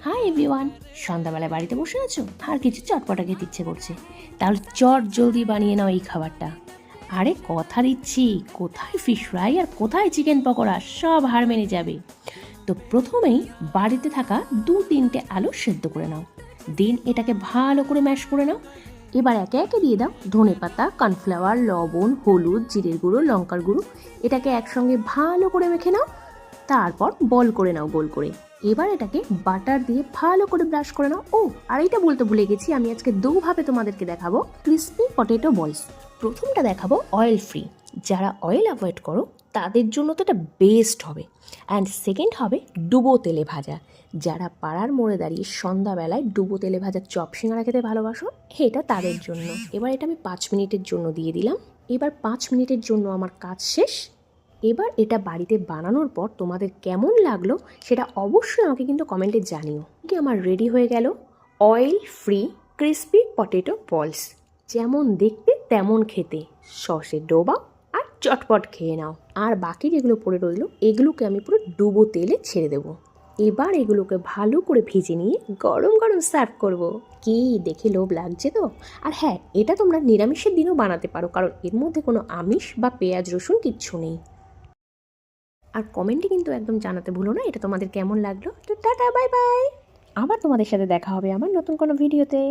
Hi everyone, সন্ধ্যাবেলায় বাড়িতে বসে আছো আর কিছু চটপটা খেতে ইচ্ছে করছে, তাহলে চট জলদি বানিয়ে নাও এই খাবারটা। আরে কথা দিচ্ছি, কোথায় ফিশ ফ্রাই আর কোথায় চিকেন পকোড়া, সব হার মেনে যাবে। তো প্রথমেই বাড়িতে থাকা 2-3টে আলু সেদ্ধ করে নাও, দেন এটাকে ভালো করে ম্যাশ করে নাও। এবার একে একে দিয়ে দাও ধনেপাতা, কর্নফ্লাওয়ার, লবণ, হলুদ, জিরের গুঁড়ো, লঙ্কার গুঁড়ো। এটাকে একসঙ্গে ভালো করে মেখে নাও, তারপর বল করে নাও গোল করে। এবার এটাকে বাটার দিয়ে ভালো করে ব্রাশ করে নাও। ও, আর এইটা বলতে ভুলে গেছি, আমি আজকে দুভাবে তোমাদেরকে দেখাবো ক্রিস্পি পটেটো বলস। প্রথমটা দেখাবো অয়েল ফ্রি, যারা অয়েল অ্যাভয়েড করো তাদের জন্য তো এটা বেস্ট হবে। অ্যান্ড সেকেন্ড হবে ডুবো তেলে ভাজা, যারা পাড়ার মোড়ে দাঁড়িয়ে সন্ধ্যাবেলায় ডুবো তেলে ভাজা চপ সিঙ্গারা খেতে ভালোবাসো, এটা তাদের জন্য। এবার এটা আমি 5 মিনিটের জন্য দিয়ে দিলাম। এবার 5 মিনিটের জন্য আমার কাজ শেষ। এবার এটা বাড়িতে বানানোর পর তোমাদের কেমন লাগলো সেটা অবশ্যই আমাকে কিন্তু কমেন্টে জানিও। কি আমার রেডি হয়ে গেল অয়েল ফ্রি ক্রিস্পি পটেটো বলস, যেমন দেখতে তেমন খেতে। সসে ডোবাও আর চটপট খেয়ে নাও। আর বাকি যেগুলো পড়ে রইলো এগুলোকে আমি পুরো ডুবো তেলে ছেড়ে দেবো। এবার এগুলোকে ভালো করে ভেজে নিয়ে গরম গরম সার্ভ করব। কি দেখে লোভ লাগছে তো। আর হ্যাঁ, এটা তোমরা নিরামিষের দিনও বানাতে পারো, কারণ এর মধ্যে কোনো আমিষ বা পেঁয়াজ রসুন কিচ্ছু নেই। আর কমেন্টে কিন্তু একদম জানাতে ভুলো না এটা তোমাদের কেমন লাগলো। তো টাটা, বাই বাই, আবার তোমাদের সাথে দেখা হবে আমার নতুন কোনো ভিডিওতে।